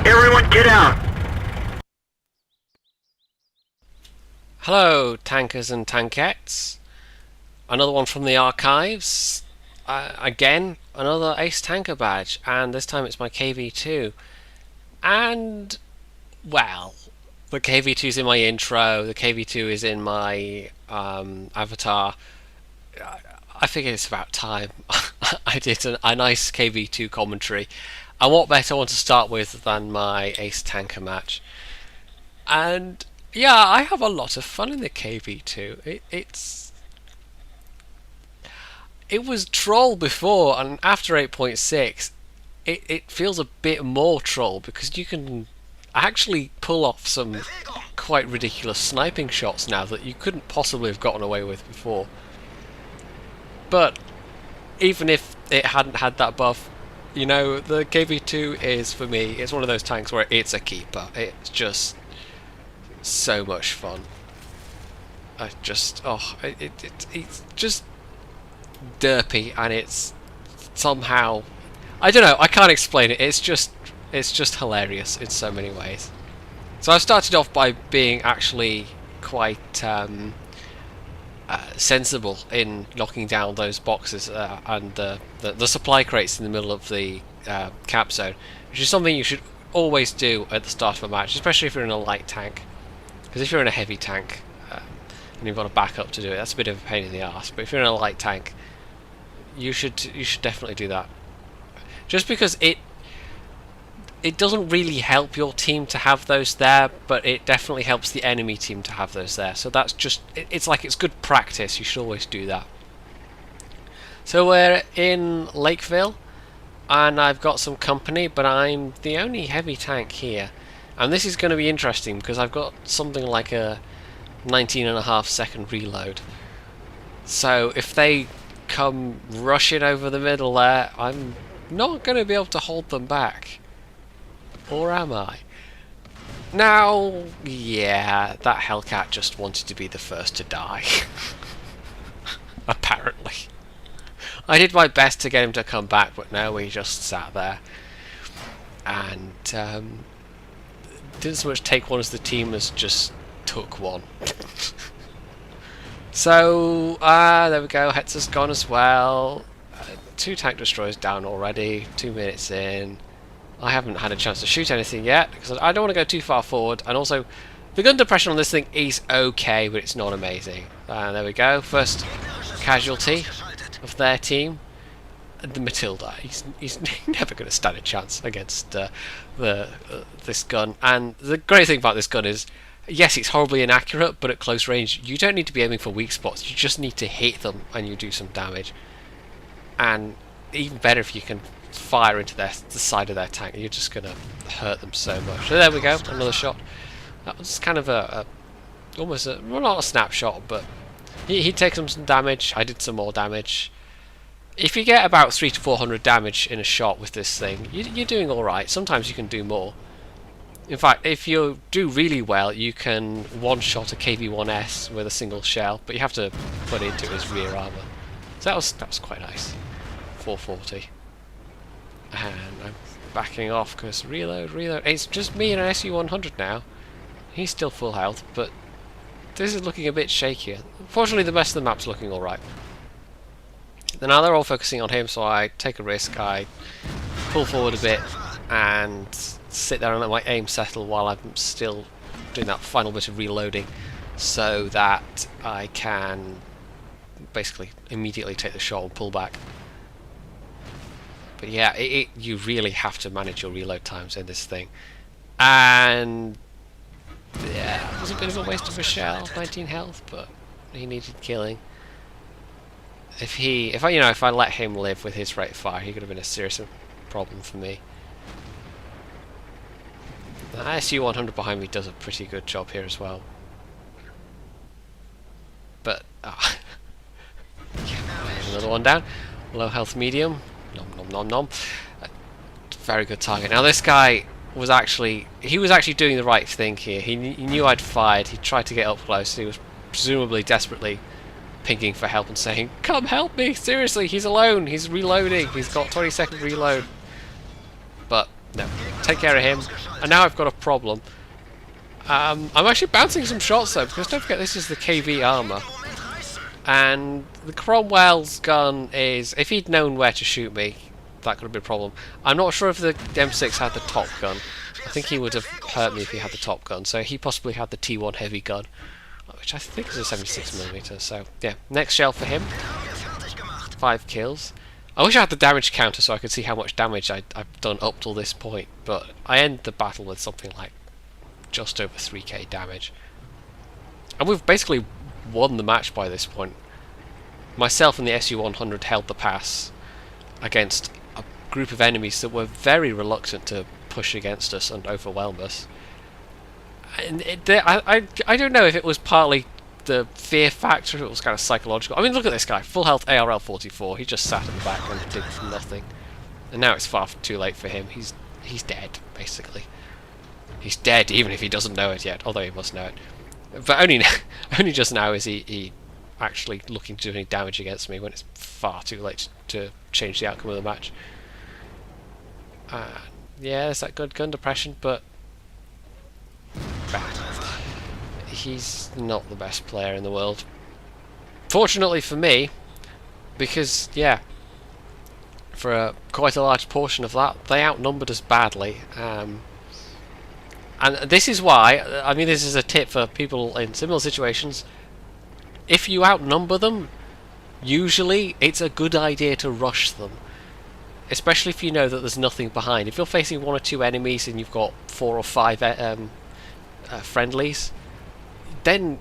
Everyone get out! Hello, tankers and tankettes. Another one from the archives. Again, another Ace Tanker badge, and this time it's my KV-2. And, well, the KV-2 is in my intro, the KV-2 is in my avatar. I figured it's about time I did a nice KV-2 commentary. And what better one to start with than my Ace Tanker match? And yeah, I have a lot of fun in the KV-2. It was troll before, and after 8.6, it feels a bit more troll because you can actually pull off some quite ridiculous sniping shots now that you couldn't possibly have gotten away with before. But even if it hadn't had that buff, you know, the KV-2 is, for me, it's one of those tanks where it's a keeper. It's just so much fun. It's just derpy, and it's somehow, I don't know, I can't explain it. It's just hilarious in so many ways. So I started off by being actually quite sensible in knocking down those boxes and the supply crates in the middle of the cap zone, which is something you should always do at the start of a match, especially if you're in a light tank. Because if you're in a heavy tank and you've got a backup to do it, that's a bit of a pain in the arse. But if you're in a light tank, you should definitely do that. Just because it doesn't really help your team to have those there, but it definitely helps the enemy team to have those there. So that's just, it's like, it's good practice. You should always do that. So we're in Lakeville, and I've got some company, but I'm the only heavy tank here. And this is going to be interesting because I've got something like a 19.5 second reload. So if they come rushing over the middle there, I'm not going to be able to hold them back. Or am I? Now, yeah, that Hellcat just wanted to be the first to die. Apparently. I did my best to get him to come back, but no, he just sat there. And didn't so much take one as the team as just took one. So, there we go, Hetzer's gone as well. 2 tank destroyers down already, 2 minutes in. I haven't had a chance to shoot anything yet, because I don't want to go too far forward, and also, the gun depression on this thing is okay, but it's not amazing. There we go, first casualty of their team. The Matilda, he's never going to stand a chance against this gun. And the great thing about this gun is, yes, it's horribly inaccurate, but at close range you don't need to be aiming for weak spots, you just need to hit them and you do some damage. And even better if you can fire into the side of their tank, you're just going to hurt them so much. So there we go, another shot. That was kind of almost well, not a snapshot, but he takes some damage, I did some more damage. If you get about 300 to 400 damage in a shot with this thing, you're doing alright. Sometimes you can do more. In fact, if you do really well, you can one-shot a KV-1S with a single shell, but you have to put it into his rear armour. So that was quite nice. 440. And I'm backing off because reload. It's just me and an SU-100 now. He's still full health, but this is looking a bit shakier. Fortunately, the rest of the map's looking alright. Now they're all focusing on him, so I take a risk, I pull forward a bit and sit there and let my aim settle while I'm still doing that final bit of reloading, so that I can basically immediately take the shot and pull back. But yeah, you really have to manage your reload times in this thing. And yeah, it was a bit of a waste of a shell, 19 health, but he needed killing. If I let him live with his rate of fire, he could have been a serious problem for me. The SU-100 behind me does a pretty good job here as well. But yeah, another one down. Low health medium. Nom nom nom nom. Very good target. Now this guy was actually doing the right thing here. He knew I'd fired. He tried to get up close. He was presumably desperately pinging for help and saying, "Come help me! Seriously, he's alone. He's reloading. He's got 20-second reload." But no, take care of him, and now I've got a problem. I'm actually bouncing some shots though, because don't forget this is the KV armour. And the Cromwell's gun is, if he'd known where to shoot me, that could have been a problem. I'm not sure if the M6 had the top gun. I think he would have hurt me if he had the top gun, so he possibly had the T1 heavy gun, which I think is a 76mm, so yeah, next shell for him. 5 kills. I wish I had the damage counter so I could see how much damage I've done up till this point, but I end the battle with something like just over 3k damage. And we've basically won the match by this point. Myself and the SU-100 held the pass against a group of enemies that were very reluctant to push against us and overwhelm us. And I don't know if it was partly the fear factor, if it was kind of psychological. I mean, look at this guy, full health ARL 44. He just sat in the back and did nothing. And now it's far too late for him. He's dead, basically. He's dead, even if he doesn't know it yet, although he must know it. But only just now is he actually looking to do any damage against me, when it's far too late to change the outcome of the match. Yeah, there's that good gun depression, but bad. He's not the best player in the world. Fortunately for me, because yeah, for quite a large portion of that, they outnumbered us badly. And this is why, I mean, this is a tip for people in similar situations. If you outnumber them, usually it's a good idea to rush them. Especially if you know that there's nothing behind. If you're facing 1 or 2 enemies and you've got 4 or 5 friendlies, then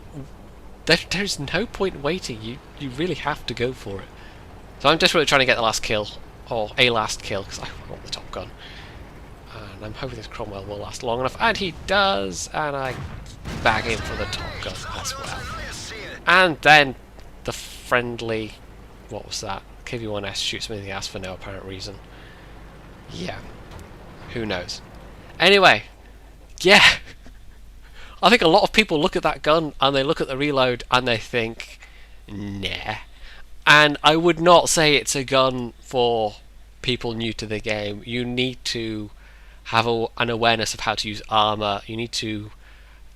there's no point waiting. You really have to go for it. So I'm desperately trying to get the last kill, or a last kill, because I want the top gun. And I'm hoping this Cromwell will last long enough, and he does, and I bag him for the top gun as well. And then the friendly, what was that? KV-1S shoots me in the ass for no apparent reason. Yeah, who knows? Anyway, yeah, I think a lot of people look at that gun and they look at the reload and they think, nah. And I would not say it's a gun for people new to the game. You need to have an awareness of how to use armor. You need to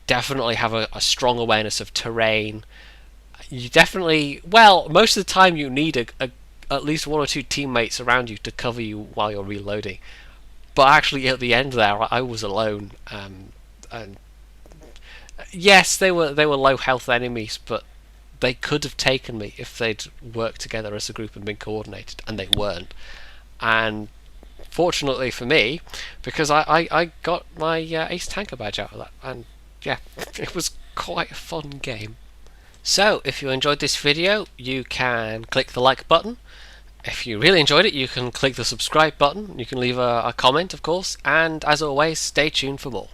definitely have a strong awareness of terrain. You definitely, well, most of the time you need at least 1 or 2 teammates around you to cover you while you're reloading. But actually at the end there, I was alone. And yes, they were low health enemies, but they could have taken me if they'd worked together as a group and been coordinated, and they weren't. And fortunately for me, because I got my Ace Tanker badge out of that, and yeah, it was quite a fun game. So if you enjoyed this video, you can click the like button. If you really enjoyed it, you can click the subscribe button. You can leave a comment, of course, and as always, stay tuned for more.